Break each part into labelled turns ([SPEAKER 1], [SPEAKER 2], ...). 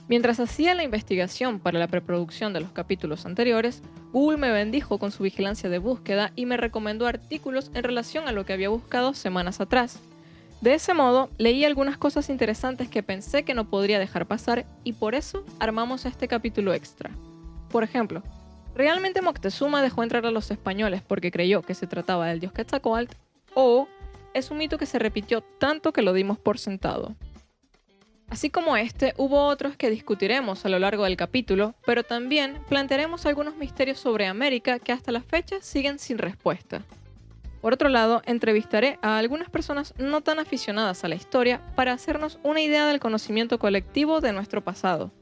[SPEAKER 1] Mientras hacía la investigación para la preproducción de los capítulos anteriores, Google me bendijo con su vigilancia de búsqueda y me recomendó artículos en relación a lo que había buscado semanas atrás. De ese modo, leí algunas cosas interesantes que pensé que no podría dejar pasar y por eso armamos este capítulo extra. Por ejemplo, ¿realmente Moctezuma dejó entrar a los españoles porque creyó que se trataba del dios Quetzalcóatl? ¿O es un mito que se repitió tanto que lo dimos por sentado? Así como este, hubo otros que discutiremos a lo largo del capítulo, pero también plantearemos algunos misterios sobre América que hasta la fecha siguen sin respuesta. Por otro lado, entrevistaré a algunas personas no tan aficionadas a la historia para hacernos una idea del conocimiento colectivo de nuestro pasado.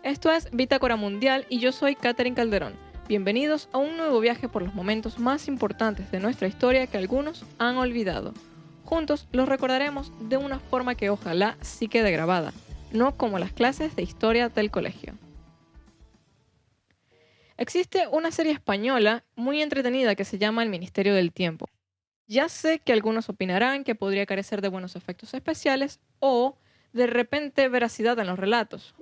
[SPEAKER 1] Esto es Bitácora Mundial y yo soy Katherine Calderón. Bienvenidos a un nuevo viaje por los momentos más importantes de nuestra historia que algunos han olvidado. Juntos los recordaremos de una forma que ojalá sí quede grabada, no como las clases de historia del colegio. Existe una serie española muy entretenida que se llama El Ministerio del Tiempo. Ya sé que algunos opinarán que podría carecer de buenos efectos especiales o, de repente, veracidad en los relatos.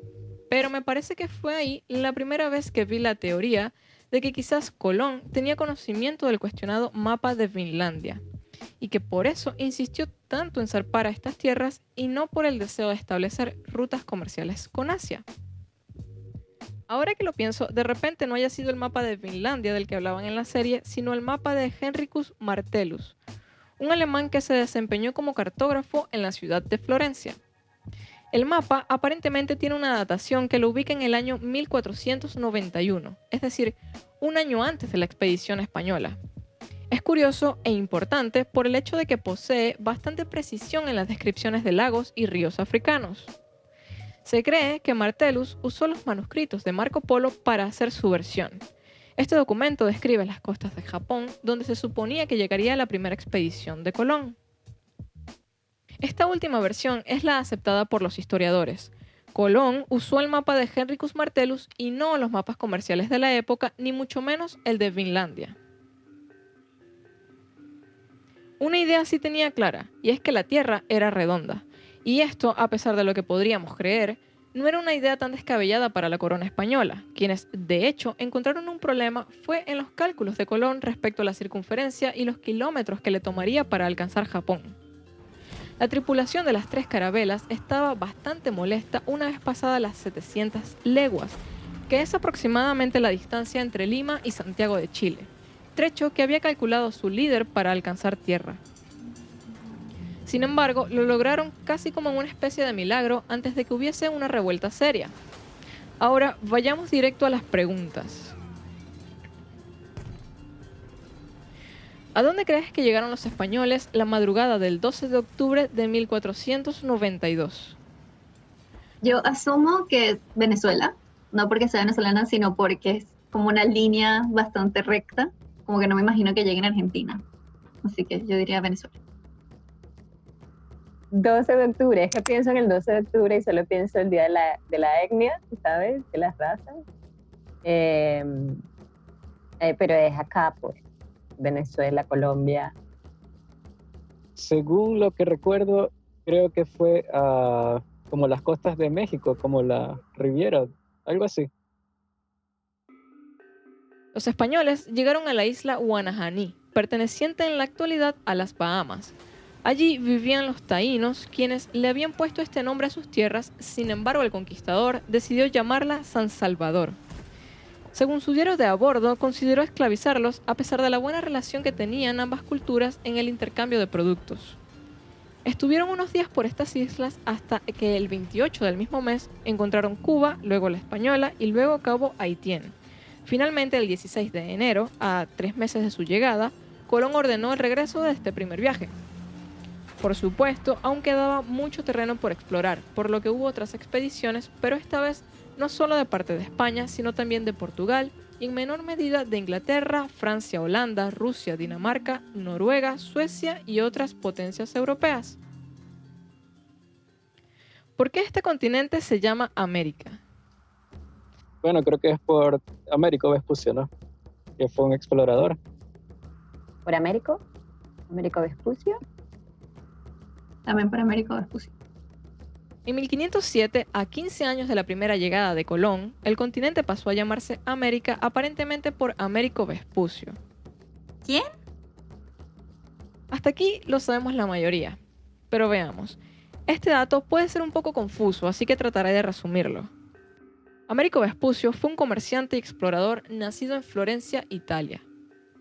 [SPEAKER 1] Pero me parece que fue ahí la primera vez que vi la teoría de que quizás Colón tenía conocimiento del cuestionado mapa de Finlandia y que por eso insistió tanto en zarpar a estas tierras y no por el deseo de establecer rutas comerciales con Asia. Ahora que lo pienso, de repente no haya sido el mapa de Finlandia del que hablaban en la serie, sino el mapa de Henricus Martellus, un alemán que se desempeñó como cartógrafo en la ciudad de Florencia. El mapa aparentemente tiene una datación que lo ubica en el año 1491, es decir, un año antes de la expedición española. Es curioso e importante por el hecho de que posee bastante precisión en las descripciones de lagos y ríos africanos. Se cree que Martellus usó los manuscritos de Marco Polo para hacer su versión. Este documento describe las costas de Japón, donde se suponía que llegaría la primera expedición de Colón. Esta última versión es la aceptada por los historiadores. Colón usó el mapa de Henricus Martellus y no los mapas comerciales de la época, ni mucho menos el de Finlandia. Una idea sí tenía clara, y es que la Tierra era redonda. Y esto, a pesar de lo que podríamos creer, no era una idea tan descabellada para la corona española. Quienes, de hecho, encontraron un problema fue en los cálculos de Colón respecto a la circunferencia y los kilómetros que le tomaría para alcanzar Japón. La tripulación de las 3 carabelas estaba bastante molesta una vez pasadas las 700 leguas, que es aproximadamente la distancia entre Lima y Santiago de Chile, trecho que había calculado su líder para alcanzar tierra. Sin embargo, lo lograron casi como una especie de milagro antes de que hubiese una revuelta seria. Ahora, vayamos directo a las preguntas. ¿A dónde crees que llegaron los españoles la madrugada del 12 de octubre de 1492?
[SPEAKER 2] Yo asumo que es Venezuela, no porque sea venezolana, sino porque es como una línea bastante recta, como que no me imagino que lleguen a Argentina. Así que yo diría Venezuela.
[SPEAKER 3] 12 de octubre, es que pienso en el 12 de octubre y solo pienso el día de la etnia, ¿sabes? De las razas. Pero es acá, pues, Venezuela, Colombia.
[SPEAKER 4] Según lo que recuerdo, creo que fue como las costas de México, como la Riviera, algo así.
[SPEAKER 1] Los españoles llegaron a la isla Guanajaní, perteneciente en la actualidad a las Bahamas. Allí vivían los taínos, quienes le habían puesto este nombre a sus tierras, sin embargo el conquistador decidió llamarla San Salvador. Según su diario de a bordo, consideró esclavizarlos a pesar de la buena relación que tenían ambas culturas en el intercambio de productos. Estuvieron unos días por estas islas hasta que el 28 del mismo mes encontraron Cuba, luego la Española y luego Cabo Haitien. Finalmente, el 16 de enero, a 3 meses de su llegada, Colón ordenó el regreso de este primer viaje. Por supuesto, aún quedaba mucho terreno por explorar, por lo que hubo otras expediciones, pero esta vez no solo de parte de España, sino también de Portugal y en menor medida de Inglaterra, Francia, Holanda, Rusia, Dinamarca, Noruega, Suecia y otras potencias europeas. ¿Por qué este continente se llama América?
[SPEAKER 4] Bueno, creo que es por Américo Vespucio, ¿no? Que fue un explorador.
[SPEAKER 3] ¿Por Américo? ¿Américo Vespucio?
[SPEAKER 2] También para Américo Vespucio.
[SPEAKER 1] En 1507, a 15 años de la primera llegada de Colón, el continente pasó a llamarse América aparentemente por Américo Vespucio.
[SPEAKER 5] ¿Quién?
[SPEAKER 1] Hasta aquí lo sabemos la mayoría, pero veamos. Este dato puede ser un poco confuso, así que trataré de resumirlo. Américo Vespucio fue un comerciante y explorador nacido en Florencia, Italia.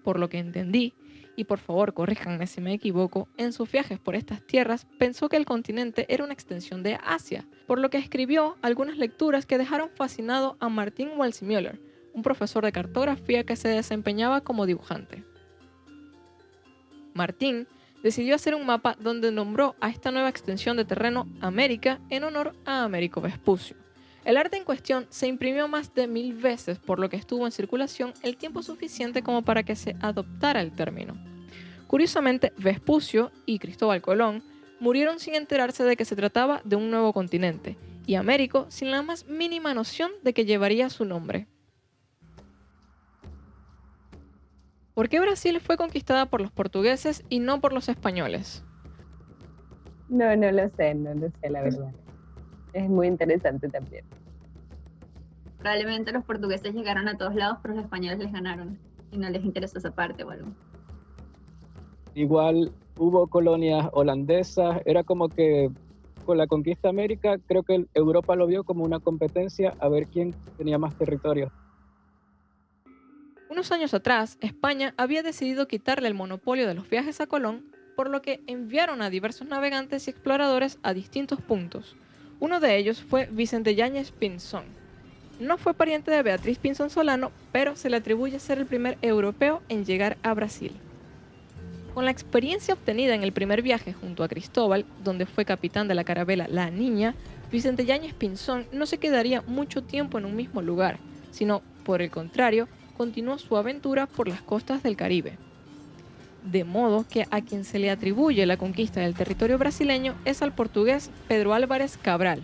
[SPEAKER 1] Por lo que entendí, y por favor corríjanme si me equivoco, en sus viajes por estas tierras pensó que el continente era una extensión de Asia, por lo que escribió algunas lecturas que dejaron fascinado a Martin Waldseemüller, un profesor de cartografía que se desempeñaba como dibujante. Martín decidió hacer un mapa donde nombró a esta nueva extensión de terreno América en honor a Américo Vespucio. El arte en cuestión se imprimió más de 1000 veces, por lo que estuvo en circulación el tiempo suficiente como para que se adoptara el término. Curiosamente, Vespucio y Cristóbal Colón murieron sin enterarse de que se trataba de un nuevo continente, y Américo sin la más mínima noción de que llevaría su nombre. ¿Por qué Brasil fue conquistada por los portugueses y no por los españoles?
[SPEAKER 3] No lo sé, la verdad. Es muy interesante también.
[SPEAKER 2] Probablemente los portugueses llegaron a todos lados, pero los españoles les ganaron y no les interesó esa parte o algo.
[SPEAKER 4] Igual hubo colonias holandesas, era como que con la conquista de América, creo que Europa lo vio como una competencia a ver quién tenía más territorio.
[SPEAKER 1] Unos años atrás, España había decidido quitarle el monopolio de los viajes a Colón, por lo que enviaron a diversos navegantes y exploradores a distintos puntos. Uno de ellos fue Vicente Yáñez Pinzón. No fue pariente de Beatriz Pinzón Solano, pero se le atribuye ser el primer europeo en llegar a Brasil. Con la experiencia obtenida en el primer viaje junto a Cristóbal, donde fue capitán de la carabela La Niña, Vicente Yáñez Pinzón no se quedaría mucho tiempo en un mismo lugar, sino, por el contrario, continuó su aventura por las costas del Caribe. De modo que a quien se le atribuye la conquista del territorio brasileño es al portugués Pedro Álvares Cabral.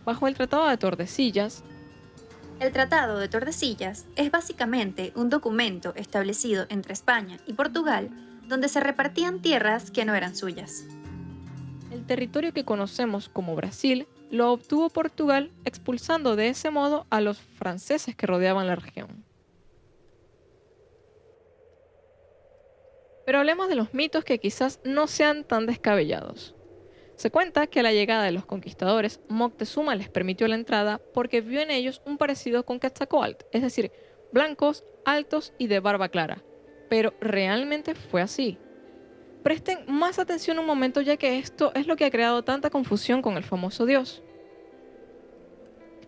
[SPEAKER 1] Bajo el Tratado de Tordesillas,
[SPEAKER 5] El Tratado de Tordesillas es básicamente un documento establecido entre España y Portugal donde se repartían tierras que no eran suyas.
[SPEAKER 1] el territorio que conocemos como Brasil lo obtuvo Portugal expulsando de ese modo a los franceses que rodeaban la región. Pero hablemos de los mitos que quizás no sean tan descabellados. Se cuenta que a la llegada de los conquistadores, Moctezuma les permitió la entrada porque vio en ellos un parecido con Quetzalcóatl, es decir, blancos, altos y de barba clara. Pero ¿realmente fue así? Presten más atención un momento, ya que esto es lo que ha creado tanta confusión con el famoso dios.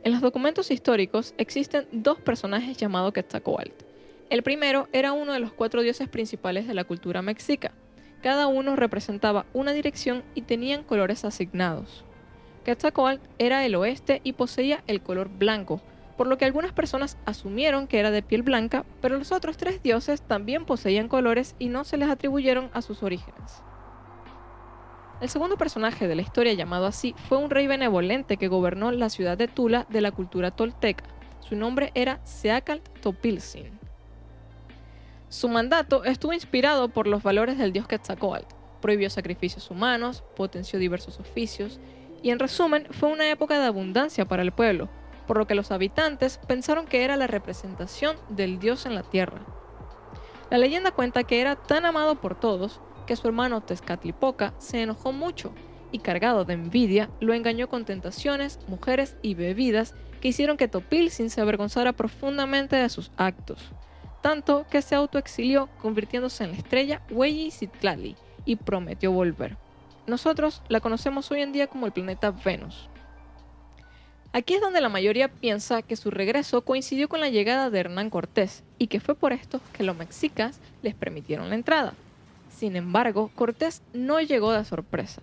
[SPEAKER 1] En los documentos históricos existen dos personajes llamados Quetzalcóatl. El primero era uno de los 4 dioses principales de la cultura mexica. Cada uno representaba una dirección y tenían colores asignados. Quetzalcóatl era el oeste y poseía el color blanco, por lo que algunas personas asumieron que era de piel blanca, pero los otros 3 dioses también poseían colores y no se les atribuyeron a sus orígenes. El segundo personaje de la historia llamado así fue un rey benevolente que gobernó la ciudad de Tula de la cultura tolteca. Su nombre era Seacatl Topiltzin. Su mandato estuvo inspirado por los valores del dios Quetzalcóatl. Prohibió sacrificios humanos, potenció diversos oficios y, en resumen, fue una época de abundancia para el pueblo, por lo que los habitantes pensaron que era la representación del dios en la tierra. La leyenda cuenta que era tan amado por todos que su hermano Tezcatlipoca se enojó mucho y, cargado de envidia, lo engañó con tentaciones, mujeres y bebidas que hicieron que Topiltzin se avergonzara profundamente de sus actos, tanto que se autoexilió convirtiéndose en la estrella Hueyixtlatli y prometió volver. Nosotros la conocemos hoy en día como el planeta Venus. Aquí es donde la mayoría piensa que su regreso coincidió con la llegada de Hernán Cortés y que fue por esto que los mexicas les permitieron la entrada. Sin embargo, Cortés no llegó de sorpresa.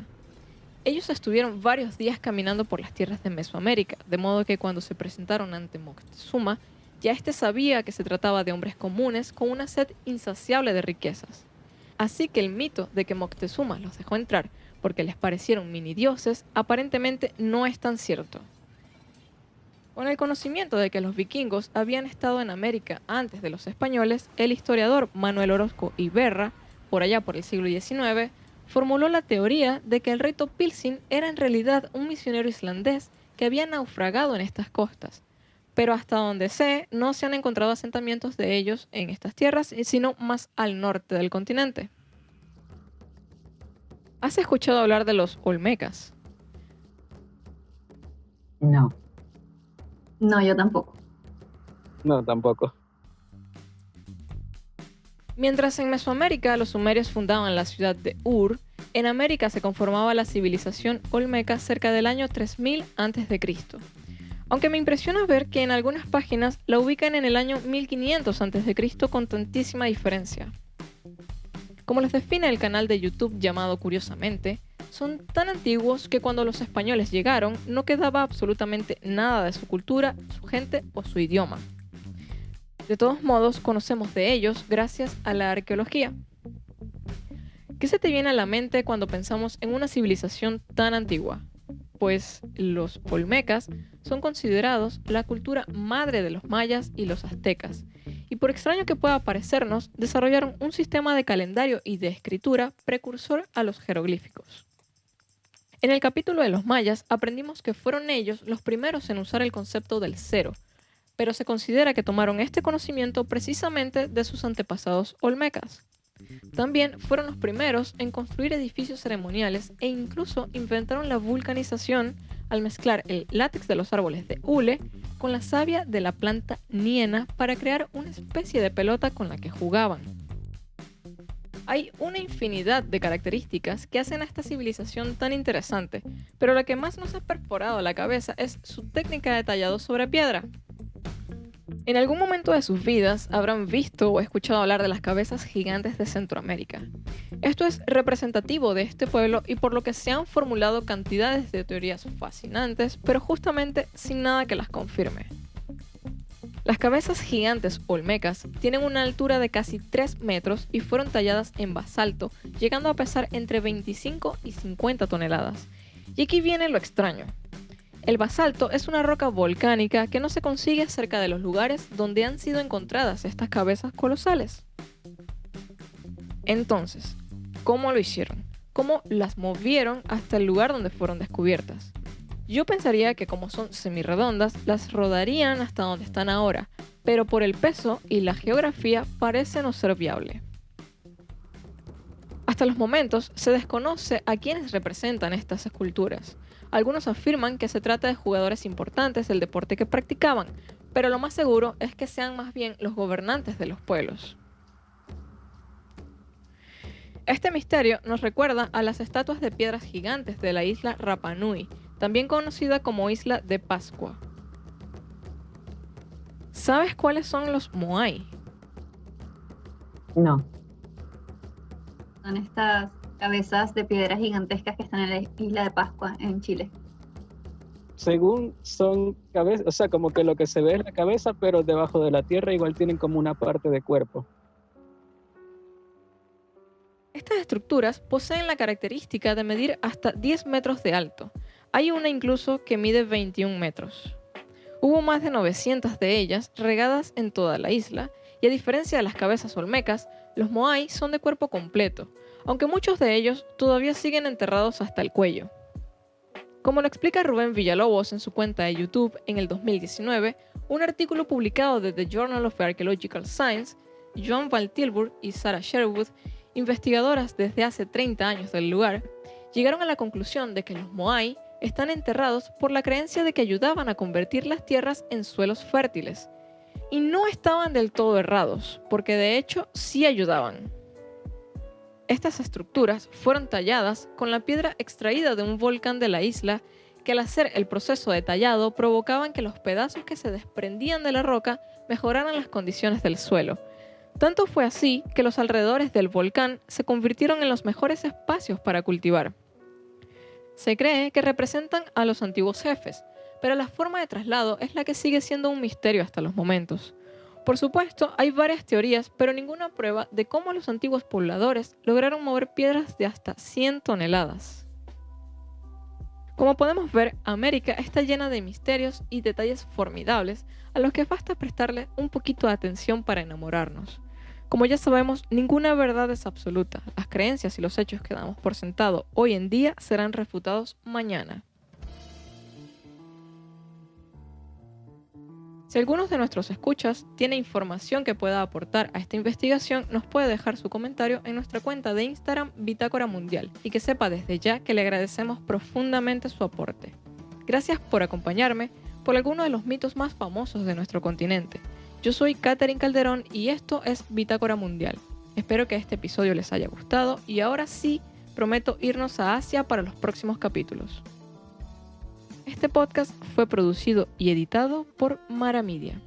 [SPEAKER 1] Ellos estuvieron varios días caminando por las tierras de Mesoamérica, de modo que cuando se presentaron ante Moctezuma, ya éste sabía que se trataba de hombres comunes con una sed insaciable de riquezas. Así que el mito de que Moctezuma los dejó entrar porque les parecieron mini dioses aparentemente no es tan cierto. Con el conocimiento de que los vikingos habían estado en América antes de los españoles, el historiador Manuel Orozco Iberra, por allá por el siglo XIX, formuló la teoría de que el rey Topilsin era en realidad un misionero islandés que había naufragado en estas costas. Pero hasta donde sé, no se han encontrado asentamientos de ellos en estas tierras, sino más al norte del continente. ¿Has escuchado hablar de los olmecas?
[SPEAKER 3] No.
[SPEAKER 2] No, yo tampoco.
[SPEAKER 4] No, tampoco.
[SPEAKER 1] Mientras en Mesoamérica los sumerios fundaban la ciudad de Ur, en América se conformaba la civilización olmeca cerca del año 3000 a.C. Aunque me impresiona ver que en algunas páginas la ubican en el año 1500 a.C. con tantísima diferencia. Como les define el canal de YouTube llamado Curiosamente, son tan antiguos que cuando los españoles llegaron no quedaba absolutamente nada de su cultura, su gente o su idioma. De todos modos, conocemos de ellos gracias a la arqueología. ¿Qué se te viene a la mente cuando pensamos en una civilización tan antigua? Pues los olmecas son considerados la cultura madre de los mayas y los aztecas, y por extraño que pueda parecernos, desarrollaron un sistema de calendario y de escritura precursor a los jeroglíficos. En el capítulo de los mayas aprendimos que fueron ellos los primeros en usar el concepto del cero, pero se considera que tomaron este conocimiento precisamente de sus antepasados olmecas. También fueron los primeros en construir edificios ceremoniales e incluso inventaron la vulcanización al mezclar el látex de los árboles de hule con la savia de la planta niena para crear una especie de pelota con la que jugaban. Hay una infinidad de características que hacen a esta civilización tan interesante, pero la que más nos ha perforado la cabeza es su técnica de tallado sobre piedra. En algún momento de sus vidas habrán visto o escuchado hablar de las cabezas gigantes de Centroamérica. Esto es representativo de este pueblo y por lo que se han formulado cantidades de teorías fascinantes, pero justamente sin nada que las confirme. Las cabezas gigantes olmecas tienen una altura de casi 3 metros y fueron talladas en basalto, llegando a pesar entre 25 y 50 toneladas. Y aquí viene lo extraño. El basalto es una roca volcánica que no se consigue cerca de los lugares donde han sido encontradas estas cabezas colosales. Entonces, ¿cómo lo hicieron? ¿Cómo las movieron hasta el lugar donde fueron descubiertas? Yo pensaría que como son semirredondas, las rodarían hasta donde están ahora, pero por el peso y la geografía parece no ser viable. Hasta los momentos se desconoce a quiénes representan estas esculturas. Algunos afirman que se trata de jugadores importantes del deporte que practicaban, pero lo más seguro es que sean más bien los gobernantes de los pueblos. Este misterio nos recuerda a las estatuas de piedras gigantes de la isla Rapa Nui, también conocida como Isla de Pascua. ¿Sabes cuáles son los Moai?
[SPEAKER 3] No.
[SPEAKER 2] Son estas cabezas de piedras gigantescas que están en la isla de Pascua, en Chile.
[SPEAKER 4] Según son cabezas, o sea, como que lo que se ve es la cabeza, pero debajo de la tierra igual tienen como una parte de cuerpo.
[SPEAKER 1] Estas estructuras poseen la característica de medir hasta 10 metros de alto. Hay una incluso que mide 21 metros. Hubo más de 900 de ellas regadas en toda la isla, y a diferencia de las cabezas olmecas, los Moai son de cuerpo completo, aunque muchos de ellos todavía siguen enterrados hasta el cuello. Como lo explica Rubén Villalobos en su cuenta de YouTube en el 2019, un artículo publicado de The Journal of Archaeological Science, Joan Van Tilburg y Sarah Sherwood, investigadoras desde hace 30 años del lugar, llegaron a la conclusión de que los Moai están enterrados por la creencia de que ayudaban a convertir las tierras en suelos fértiles. Y no estaban del todo errados, porque de hecho sí ayudaban. Estas estructuras fueron talladas con la piedra extraída de un volcán de la isla, que al hacer el proceso de tallado provocaban que los pedazos que se desprendían de la roca mejoraran las condiciones del suelo. Tanto fue así que los alrededores del volcán se convirtieron en los mejores espacios para cultivar. Se cree que representan a los antiguos jefes, pero la forma de traslado es la que sigue siendo un misterio hasta los momentos. Por supuesto, hay varias teorías, pero ninguna prueba de cómo los antiguos pobladores lograron mover piedras de hasta 100 toneladas. Como podemos ver, América está llena de misterios y detalles formidables a los que basta prestarle un poquito de atención para enamorarnos. Como ya sabemos, ninguna verdad es absoluta. Las creencias y los hechos que damos por sentado hoy en día serán refutados mañana. Si algunos de nuestros escuchas tiene información que pueda aportar a esta investigación, nos puede dejar su comentario en nuestra cuenta de Instagram Bitácora Mundial y que sepa desde ya que le agradecemos profundamente su aporte. Gracias por acompañarme por algunos de los mitos más famosos de nuestro continente. Yo soy Katherine Calderón y esto es Bitácora Mundial. Espero que este episodio les haya gustado y ahora sí prometo irnos a Asia para los próximos capítulos. Este podcast fue producido y editado por Mara Media.